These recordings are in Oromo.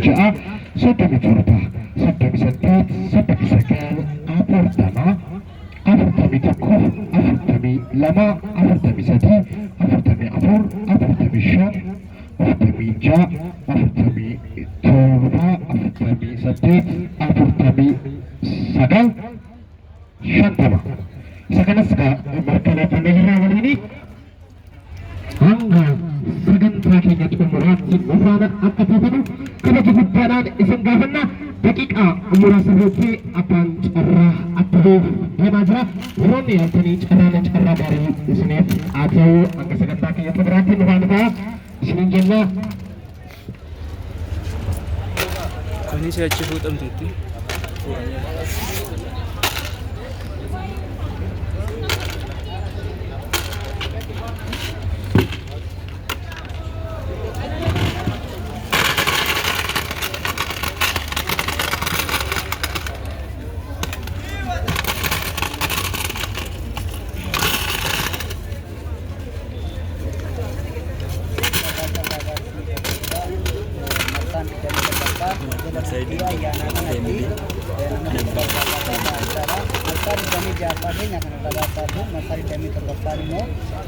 ja'a, 37, 38, 39, 40, 41, 42, 43, 44, 45, 46, 47, 49, 50. Isa kanas ka markaleeffamee jirraa waliini hanga sagantaa keenyatti umuraatti faana akka taatanu kabaja guddaadhaan isin gaafanna. Daqiiqaa muraasa booddee abbaan carraa akka ba'uuf deemaa jira. Yeroonni yaaltanii carraa gaarii isiniif haa ta'u. Hanga sagantaa keenya biraatti nu faana ta'a isiniin jenna. Kunis achi fuudhamtutti.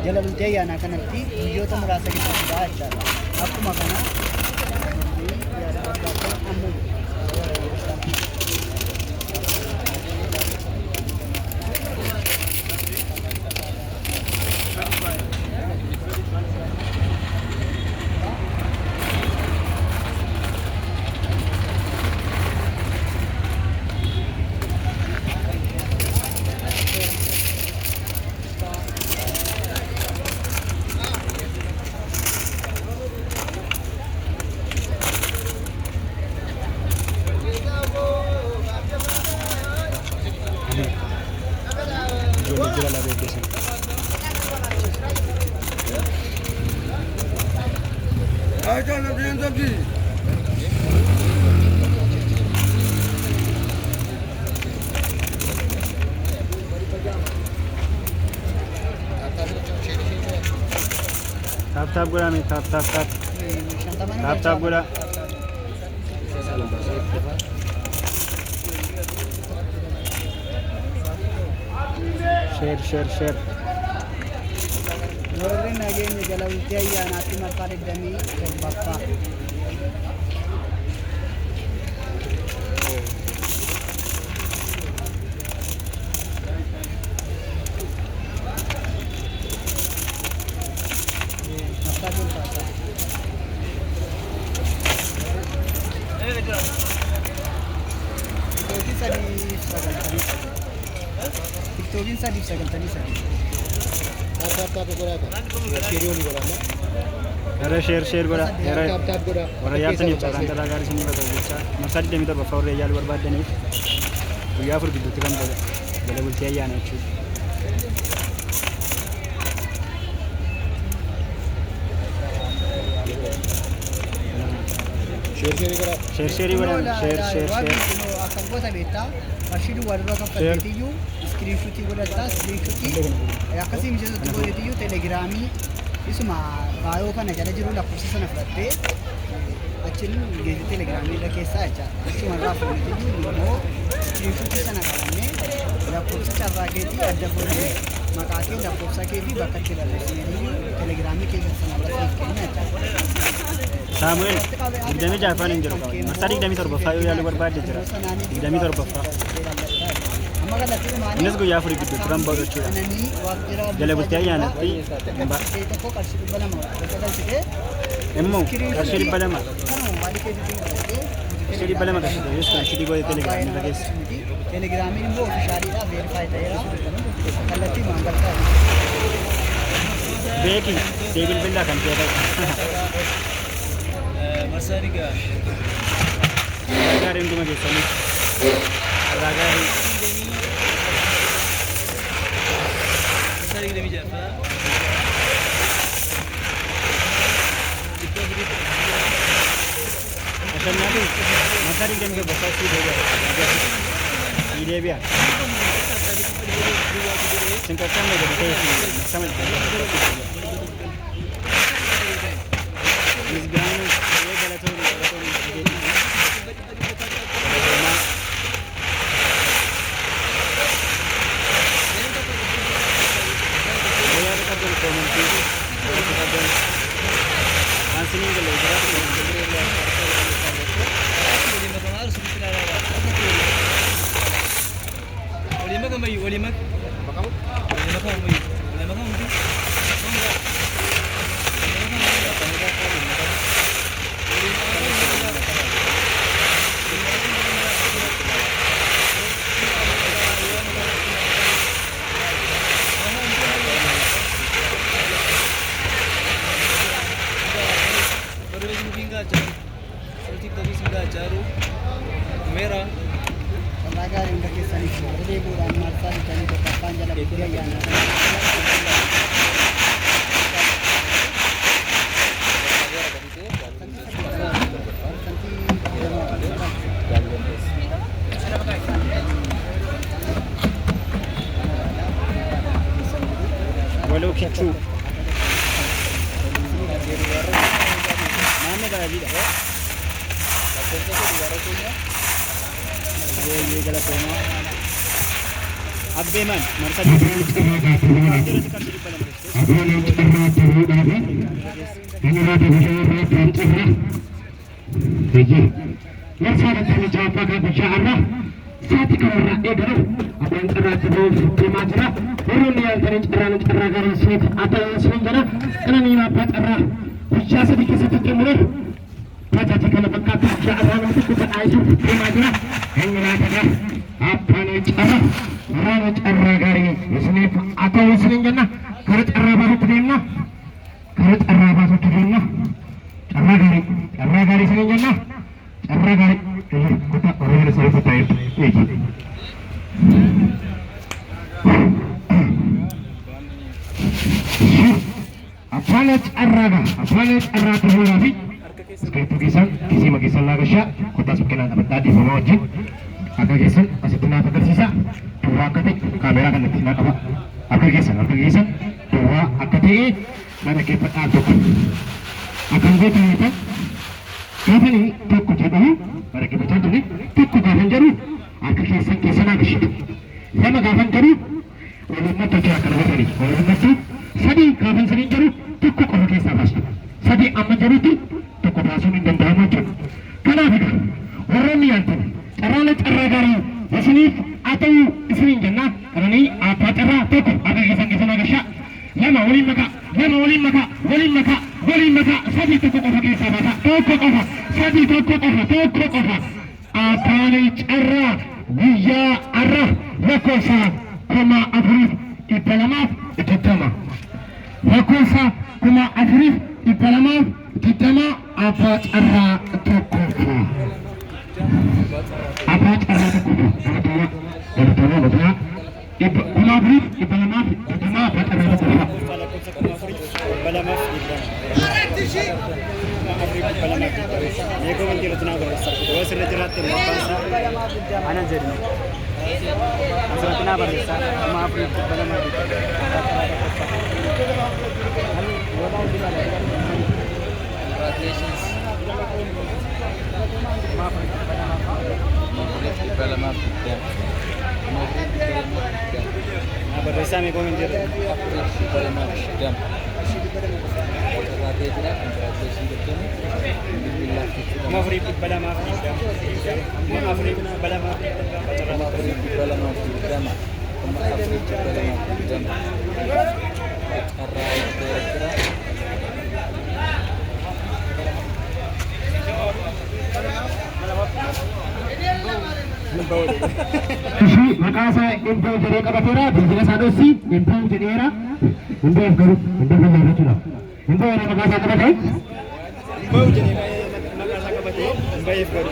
Jala bultee yaana kanatti biyyoota muraasa keessatti jechaadha. Akkuma kana Tap gula nih, tap gula. Share. warri nageenya jala bultee ayyaanaatti marfaa digdamii torbaffaa. Tiktokin sadii sagaltanii sadii. Era share gula. Era orang yaatani caraan dhala gaarii sinii bakka jecha marsadi deemee torba fa'aa warra yaaluu barbaadaniif guyyaa afur gidduutti kan jala bultii ayyaana jechuudha. Share gula. Akan gosa beektaa qarshiidhu walirraa kaffalteetiyyuu iskiriinshuutii godhataa iskiriinshuutii akkasii mijeessatti godhatiyyuu telegiraamii isuma baayoo kana jala jiru lakkoofsa sana fudhattee achiin geejjiba telegiraamii irra keessaa jecha achuma irraa fuudhatiyyuu immoo iskiriinshuutii sana qabannee lakkoofsa carraa keetii adda fuudhee maqaa kee lakkoofsa keetii bakka itti barreessineetiyyuu telegiraamii keessa sana irratti kenna jecha. Samuel, digdamii jaafaan hin jiru qaba. Marsaa digdamii torbaffaa yoo yaaluu barbaadde jira. Digdamii torbaffaa. Innis guyyaa afurii gidduu turan ba'u jechuudha. Jala bultii ayyaanatti immoo qarshii 200. Qarshii 200 qarshii ta'e qarshii godhee telegiraamii irra geessa. Telegiraamiin immoo ofiishaaliidhaa veerifaayi ta'eera. Kallattii maangaltaa. Beeki deebiin billaa kan ta'e ta'u. Marsariga. Gaarii hunduma keessanii. Irraa gaarii. Marsariga demi jaffa. Ashannatu marsariga demi jaffa sii deebi'a. Sinkakkan mee gadi ta'e sama Isgiraanu Charu. Mera. Karena gari hunda keessanii fuudhee bu'uuraan marsaa bitanii tokko afaan jala bu'uuree ayyaana. Walau kicu. Mana dah ada dah? Ye gala koma. Abbe man, marsa di. Saati kanarraa eegalu abbaan carraa tibuuf deemaa jira. Warroonni yaaltanii carraa garii isiniif adda isiniin jira. Kananiin abbaa carraa guyyaa sadii keessatti xumure tajaajila kana fakkaatu guyyaa irraa nama tokko ta'aayisuuf deemaa jira. Inni laataadha. Abbaan carraa waraana carraa garii isiniif adda isiniin jenna. Gara carraa baasutti deemna. Gara carraa baasutti deemna. Carraa gaarii isiniin jenna. Carraa gaarii. Kota orang saya percaya ini. Apalat arraga terlalu. Sekarang kisah, kisah lagi sya. Kota sekian abad tadi bawa wajib. Agak kisah, masih benar agak sisa. Dua ketik kamera kan tidak apa. Agak kisah. Dua ketik. Mana kita aduk. Akan kita lihat. Apa ni? Tokko jedhamu bara kibachaa turre tokko gaafan jedhu akka keessan agarsiisu lama gaafan jedhu walummatti jira kana godhani walummatti sadii gaafan sadiin jedhu tokko qofa keessaa baastu sadii amma jedhutti tokko baasuun hin danda'amu jechuudha. Kanaaf egaa warroonni yaaltan carraa gaarii isiniif haa ta'u isiniin jenna kananii abbaa carraa tokko akka keessan agarsiisa lama waliin makaa sadii tokko qofa keessaa baasa tokko qofa sadii tokko qofa abbaan carraa guyyaa arra lakkoofsa 4,220 lakkoofsa 4,220 abbaa carraa tokkoffaa Bersama komentar. Mafri bala mafri bala mafri Makasa info jadi kabatera, bila sadosi info jadi era, info garu, info garu cula. Info era makasa kabatera. Info jadi makasa kabatera, info garu.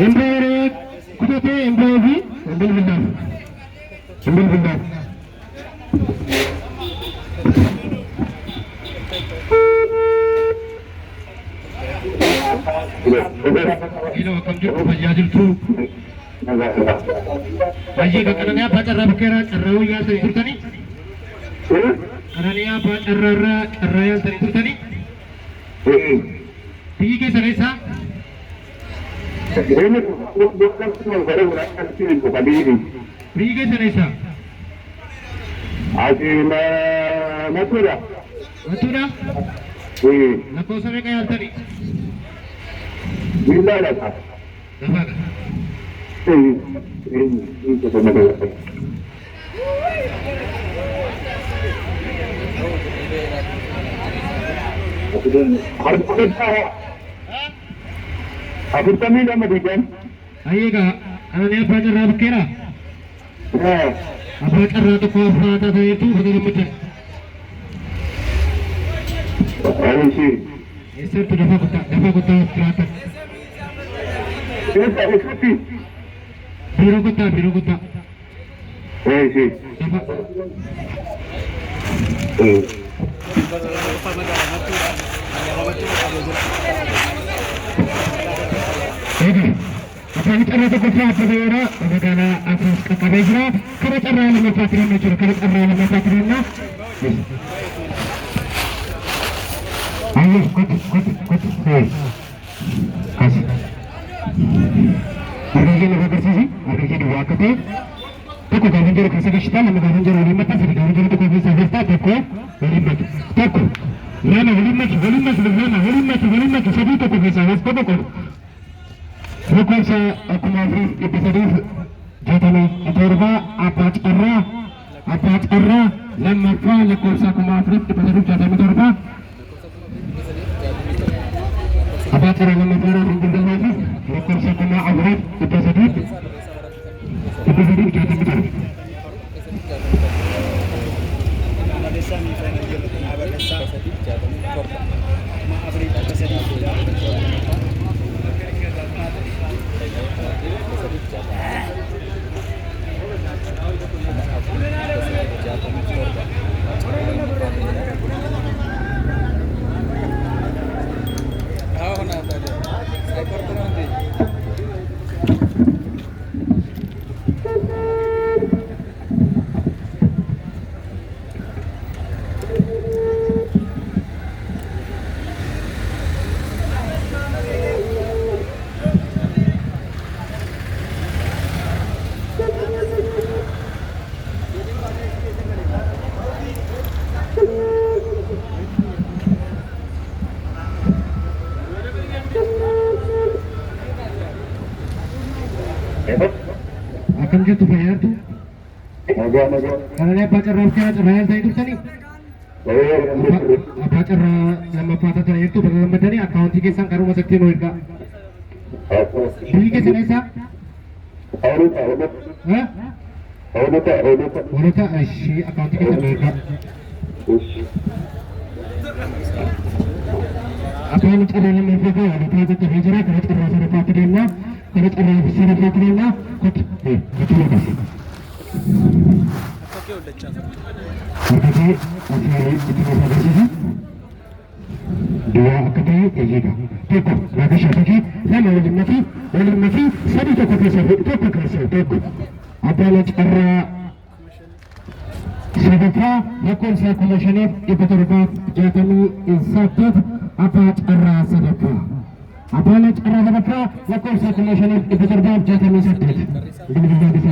Info era, kuda te info bi, ambil benda. Ini akan jadi tu. Aji kakaknya apa cara berkira cara yang terlihat tadi? Karena apa cara yang terlihat tadi? Tinggi ke sana? Ini bukan semua barang orang kecil bukan ini. Tinggi ke sana? Aji Mathura. Mathura? Nak kau sampai kaya tadi? Bila dah. Dapat. Ini tu sama dia. Aku kami dah mati kan? Ayah Anani apa cara bukira? Apa cara tu kau faham tak itu betul betul. Esok tu dapat kota kelihatan. Biru kota. Dapat. Okay. Apa cara tu kau faham tak itu? Bagaimana asas kekabehnya? Kalau cara lama patrian macam kalau cara lama patrian na. Ayo, kot. Hey. Kas. Arganya nak bersih. Arganya dua kete. Toko gawin jero kerja kita, nama gawin jero lima tas, gawin jero toko bisa besta toko lima. Toko. Lama lima, sabi toko bisa besta toko. Toko sa aku mahu episode jatuh ni aturba apa cara lama fa lekor sa aku mahu episode jatuh ni aturba. Apa cara lama fa tinggal lagi lekor sa aku mahu episode jatuh ni aturba. Akan jatuh bayar tu. Kalau dia baca rafia bayar saya itu tadi. Baca nama patah tadi itu bagaimana tadi account tiga sang karu masuk tim mereka. Beli ke sana sah? Hah? Orang tak asyik account tiga sang mereka. Apa yang cara nama mereka? Ada patah tu hijrah kalau cara sana patah dia na. Kalau ada sana patah dia na. Terima kasih. Dua kata tiga. Toko, lagi satu lagi. Lama mati. Satu toko kerja. Toko. Apa yang cara sedekah? Lakon saya komisioner ibu terlibat jatami insafat. Apa cara sedekah? Apa yang cara sedekah? Lakon saya komisioner ibu terlibat jatami insafat. Ini bisa.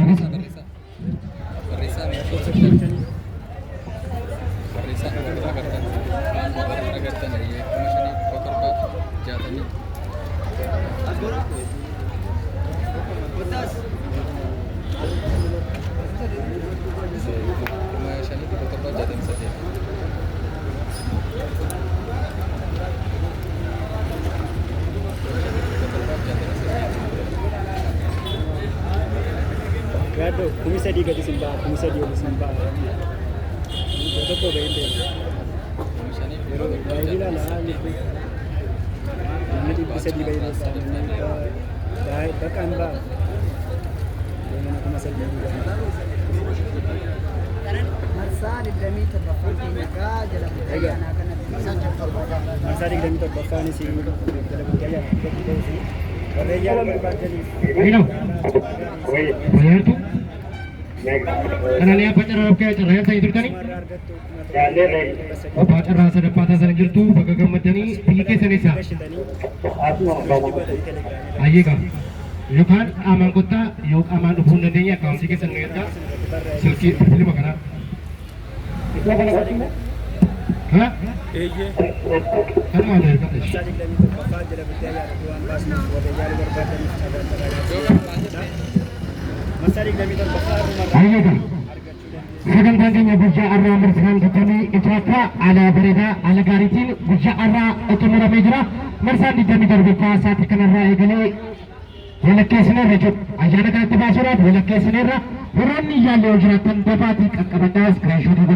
Gado, kumisa di gadi simba, kumisa di gadi simba. Jodoh ko bende. Pero dahil na ni. Hindi bisa di bayar sa dahil bakan ba. Yan na kumisa di. Masa di demi terbakar mereka jalan budaya akan Masa di demi terbakar ni si jalan budaya. Budaya berbagi. Ayo. Bayar tu. Karena ni apa cara apa cara yang saya itu tadi? Apa cara saya dapat saya jual bagaimana tadi? Pergi ke sana. Ayega. Yo kan aman kota, yo aman upun nantinya kau sih ke sana kan? Selesai pilih makanan. Hah? Kan mana kan? Ayega. Sekarang tadinya Gujja Arra Mersan Kutani Itraka ala Bereda ala Garitin Gujja Arra Otomura Mejra Mersan di Jami Darbuka saat ikan Arra Egale walakkeessineerra jechuudha. Ayyaana kanatti baasuudhaaf walakkeessineerra warroonni iyyaallee jiraatan dafaatii qaqqabadhaa iskiriinshotii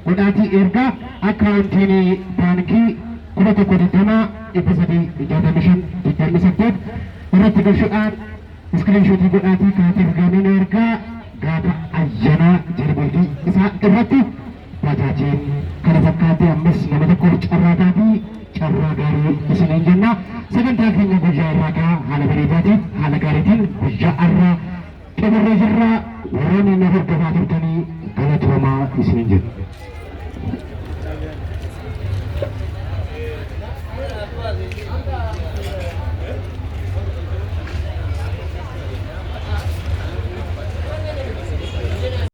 godhaatii ergaa akkaawuntiin baankii 1120,365 irratti galchuudhaan iskiriinshotii godhaatii kaatee ergaamiin ergaa gaafa ayyaanaa jalbultii isaa irratti bajaajiin kana fakkaatee ammas nama tokkoof carraataa fi carraa gaarii isiniin jenna. Sagantaa keenya guyyaa irraa haala bareedaatiin haala gaariitiin guyyaa irraa xumurree jirra. Warroonni na hordofaa turtanii galatoomaa isiniin jenna. Thank you.